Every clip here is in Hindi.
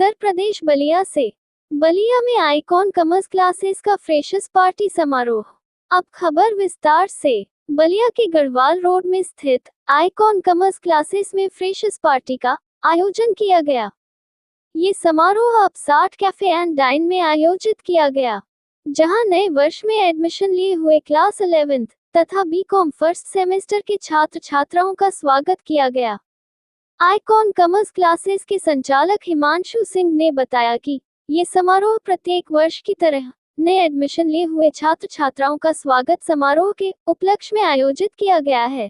उत्तर प्रदेश बलिया से। बलिया में आइकॉन कॉमर्स क्लासेस का फ्रेशर्स पार्टी समारोह। अब खबर विस्तार से। बलिया के गढ़वाल रोड में स्थित आइकॉन कॉमर्स क्लासेस में फ्रेशर्स पार्टी का आयोजन किया गया। ये समारोह अब 60 कैफे एंड डाइन में आयोजित किया गया, जहां नए वर्ष में एडमिशन लिए हुए क्लास 11th तथा बीकॉम फर्स्ट सेमेस्टर के छात्र छात्राओं का स्वागत किया गया। आइकॉन कॉमर्स क्लासेस के संचालक हिमांशु सिंह ने बताया कि ये समारोह प्रत्येक वर्ष की तरह नए एडमिशन लिए हुए छात्र छात्राओं का स्वागत समारोह के उपलक्ष्य में आयोजित किया गया है।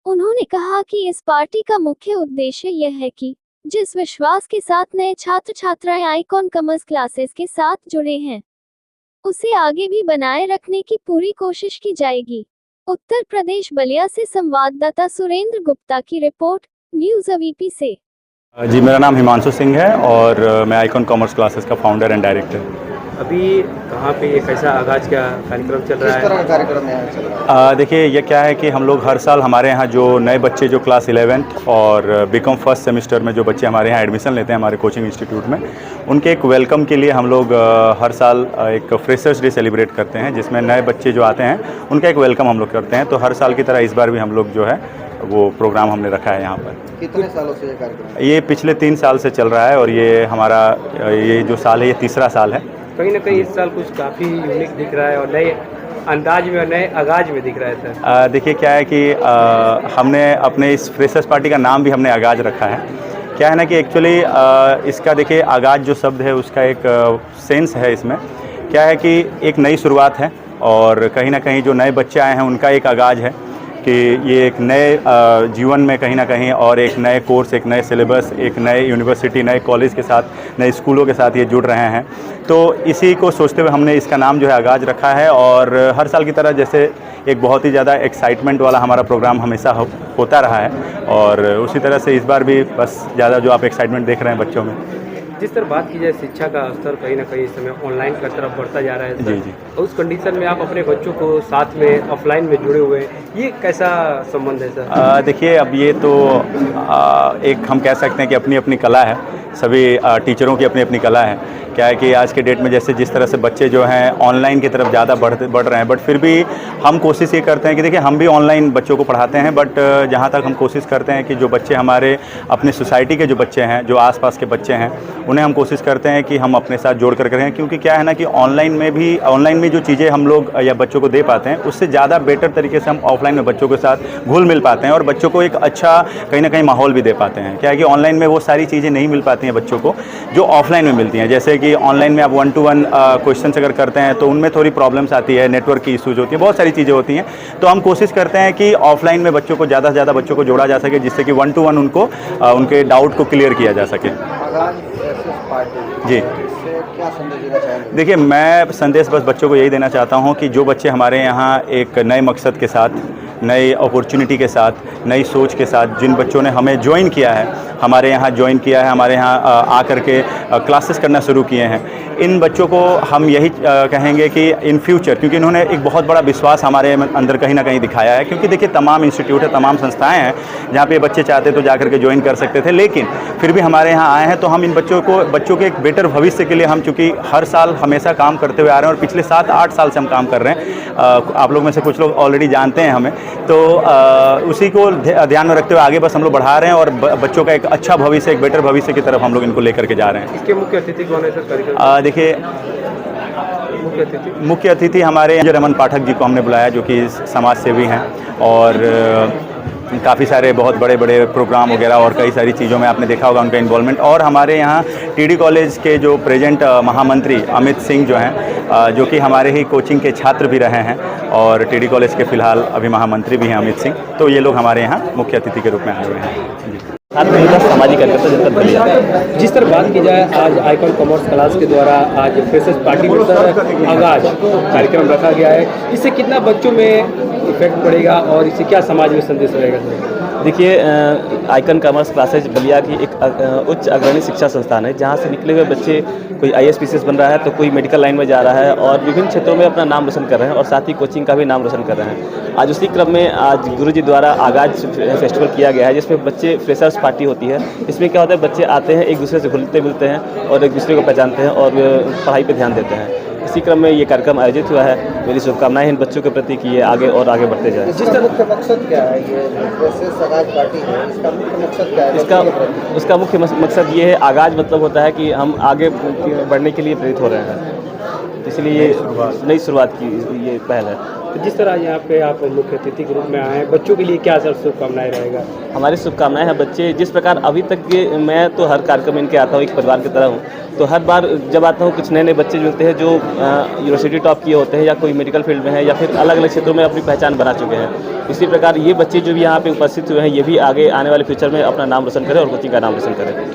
उन्होंने कहा कि इस पार्टी का मुख्य उद्देश्य यह है कि जिस विश्वास के साथ नए छात्र छात्राएं आइकॉन कॉमर्स क्लासेस के साथ जुड़े हैं, उसे आगे भी बनाए रखने की पूरी कोशिश की जाएगी। उत्तर प्रदेश बलिया से संवाददाता सुरेंद्र गुप्ता की रिपोर्ट, न्यूज़ अवीपी से। जी, मेरा नाम हिमांशु सिंह है और मैं आइकॉन कॉमर्स क्लासेस का फाउंडर एंड डायरेक्टर। अभी कहाँ पे ये कैसा आगाज़ का कार्यक्रम चल रहा है? किस तरह का कार्यक्रम यहाँ चल रहा है? देखिए, ये क्या है कि हम लोग हर साल हमारे यहाँ जो नए बच्चे जो क्लास 11th और बीकॉम फर्स्ट सेमेस्टर में जो बच्चे हमारे यहाँ एडमिशन लेते हैं हमारे कोचिंग इंस्टीट्यूट में, उनके एक वेलकम के लिए हम लोग हर साल एक फ्रेशर्स डे सेलिब्रेट करते हैं, जिसमें नए बच्चे जो आते हैं उनका एक वेलकम हम लोग करते हैं। तो हर साल की तरह इस बार भी हम लोग जो है वो प्रोग्राम हमने रखा है यहाँ पर। कितने सालों से ये कार्यक्रम? ये पिछले 3 साल से चल रहा है और ये हमारा ये जो साल है ये तीसरा साल है। कहीं ना कहीं इस साल कुछ काफ़ी यूनिक दिख रहा है और नए अंदाज में और नए आगाज में दिख रहा है सर। देखिए, क्या है कि हमने अपने इस फ्रेशर्स पार्टी का नाम भी हमने आगाज रखा है। क्या है ना कि एक्चुअली इसका देखिए आगाज जो शब्द है उसका एक सेंस है इसमें। क्या है कि एक नई शुरुआत है और कहीं ना कहीं जो नए बच्चे आए हैं उनका एक आगाज है कि ये एक नए जीवन में कहीं ना कहीं और एक नए कोर्स, एक नए सिलेबस, एक नए यूनिवर्सिटी, नए कॉलेज के साथ, नए स्कूलों के साथ ये जुड़ रहे हैं। तो इसी को सोचते हुए हमने इसका नाम जो है आगाज रखा है और हर साल की तरह जैसे एक बहुत ही ज़्यादा एक्साइटमेंट वाला हमारा प्रोग्राम हमेशा होता रहा है और उसी तरह से इस बार भी बस ज़्यादा जो आप एक्साइटमेंट देख रहे हैं बच्चों में। जिस तरह बात की जाए शिक्षा का स्तर कहीं ना कहीं इस समय ऑनलाइन की तरफ बढ़ता जा रहा है सर। जी जी। उस कंडीशन में आप अपने बच्चों को साथ में ऑफलाइन में जुड़े हुए हैं, ये कैसा संबंध है सर? देखिए, अब ये तो एक हम कह सकते हैं कि अपनी अपनी कला है, सभी टीचरों की अपनी अपनी कला है। क्या है कि आज के डेट में जैसे जिस तरह से बच्चे जो हैं ऑनलाइन की तरफ ज़्यादा बढ़ रहे हैं, बट फिर भी हम कोशिश ये करते हैं कि देखिए हम भी ऑनलाइन बच्चों को पढ़ाते हैं, बट जहाँ तक हम कोशिश करते हैं कि जो बच्चे हमारे अपने सोसाइटी के जो बच्चे हैं, जो आसपास के बच्चे हैं, उन्हें हम कोशिश करते हैं कि हम अपने साथ जोड़ कर करें। क्योंकि क्या है ना कि ऑनलाइन में जो चीज़ें हम लोग या बच्चों को दे पाते हैं उससे ज़्यादा बेटर तरीके से हम ऑफलाइन में बच्चों के साथ घुल मिल पाते हैं और बच्चों को एक अच्छा कहीं ना कहीं माहौल भी दे पाते हैं। क्या है कि ऑनलाइन में वो सारी चीज़ें नहीं मिल पाती हैं बच्चों को जो ऑफलाइन में मिलती हैं। जैसे कि ऑनलाइन में आप 1-to-1 क्वेश्चंस अगर करते हैं तो उनमें थोड़ी प्रॉब्लम्स आती है, नेटवर्क की इश्यूज होती है, बहुत सारी चीज़ें होती हैं। तो हम कोशिश करते हैं कि ऑफलाइन में बच्चों को ज़्यादा से ज़्यादा बच्चों को जोड़ा जा सके, जिससे कि 1-to-1 उनको उनके डाउट को क्लियर किया जा सके। जी, क्या संदेश देना चाहेंगे? देखिए, मैं संदेश बस बच्चों को यही देना चाहता हूँ कि जो बच्चे हमारे यहाँ एक नए मकसद के साथ, नई अपॉर्चुनिटी के साथ, नई सोच के साथ, जिन बच्चों ने हमें ज्वाइन किया है, हमारे यहाँ ज्वाइन किया है, हमारे यहाँ आकर के क्लासेस करना शुरू किए हैं, इन बच्चों को हम यही कहेंगे कि इन फ्यूचर, क्योंकि इन्होंने एक बहुत बड़ा विश्वास हमारे अंदर कहीं ना कहीं दिखाया है। क्योंकि देखिए तमाम इंस्टीट्यूट है, तमाम संस्थाएं हैं जहाँ पे बच्चे चाहते तो जा करके ज्वाइन कर सकते थे, लेकिन फिर भी हमारे यहाँ आए हैं। तो हम इन बच्चों के एक बेटर भविष्य के लिए हम चूँकि हर साल हमेशा काम करते हुए आ रहे हैं और पिछले 7-8 साल से हम काम कर रहे हैं। आप लोग में से कुछ लोग ऑलरेडी जानते हैं हमें, तो उसी को ध्यान में रखते हुए आगे बस हम लोग बढ़ा रहे हैं और बच्चों का एक अच्छा भविष्य, एक बेटर भविष्य की तरफ हम लोग इनको लेकर के जा रहे हैं। इसके मुख्य अतिथि कौन है सर? देखिए, मुख्य अतिथि हमारे रमन पाठक जी को हमने बुलाया, जो कि समाज सेवी हैं और काफ़ी सारे बहुत बड़े बड़े प्रोग्राम वगैरह और कई सारी चीज़ों में आपने देखा होगा उनका इन्वॉल्वमेंट। और हमारे यहाँ टीडी कॉलेज के जो प्रेजेंट महामंत्री अमित सिंह जो हैं, जो कि हमारे ही कोचिंग के छात्र भी रहे हैं और टीडी कॉलेज के फ़िलहाल अभी महामंत्री भी हैं अमित सिंह, तो ये लोग हमारे यहाँ मुख्य अतिथि के रूप में आए हुए हैं। जी, सामाजिक जिस तरह बात की जाए, आज आइकॉन कॉमर्स क्लास के द्वारा आज फ्रेशर्स पार्टी में सर आगाज कार्यक्रम रखा गया है। इससे कितना बच्चों में इफेक्ट पड़ेगा और इससे क्या समाज में संदेश रहेगा सर? देखिए आइकन कॉमर्स क्लासेज बलिया की एक उच्च अग्रणी शिक्षा संस्थान है, जहाँ से निकले हुए बच्चे कोई IAS PCS बन रहा है तो कोई मेडिकल लाइन में जा रहा है और विभिन्न क्षेत्रों में अपना नाम रोशन कर रहे हैं और साथ ही कोचिंग का भी नाम रोशन कर रहे हैं। आज उसी क्रम में आज गुरुजी द्वारा आगाज फेस्टिवल किया गया है, जिसमें बच्चे फ्रेशर्स पार्टी होती है। इसमें क्या होता है, बच्चे आते हैं, एक दूसरे से घुलते मिलते हैं और एक दूसरे को पहचानते हैं और पढ़ाई पर ध्यान देते हैं। इसी क्रम में ये कार्यक्रम आयोजित हुआ है। मेरी शुभकामनाएं इन बच्चों के प्रति कि ये आगे और आगे बढ़ते जाएं। जिसका मुख्य मकसद क्या है, ये फ्रेशर्स आगाज पार्टी है, इसका मुख्य मकसद क्या है? उसका मुख्य मकसद ये है, आगाज मतलब होता है कि हम आगे बढ़ने के लिए प्रेरित हो रहे हैं, इसलिए ये नई शुरुआत की ये पहल है। तो जिस तरह यहाँ पे आप मुख्य अतिथि के रूप में आए हैं, बच्चों के लिए क्या सर शुभकामनाएं रहेगा? हमारी शुभकामनाएं हैं, बच्चे जिस प्रकार अभी तक के मैं तो हर कार्यक्रम इनके आता हूँ, एक परिवार की तरह हूँ, तो हर बार जब आता हूँ कुछ नए नए बच्चे मिलते हैं जो यूनिवर्सिटी टॉप किए होते हैं या कोई मेडिकल फील्ड में है या फिर अलग अलग क्षेत्रों में अपनी पहचान बना चुके हैं। इसी प्रकार ये बच्चे जो भी यहाँ पे उपस्थित हुए हैं, ये भी आगे आने वाले फ्यूचर में अपना नाम रोशन करें और कोचिंग का नाम रोशन करें।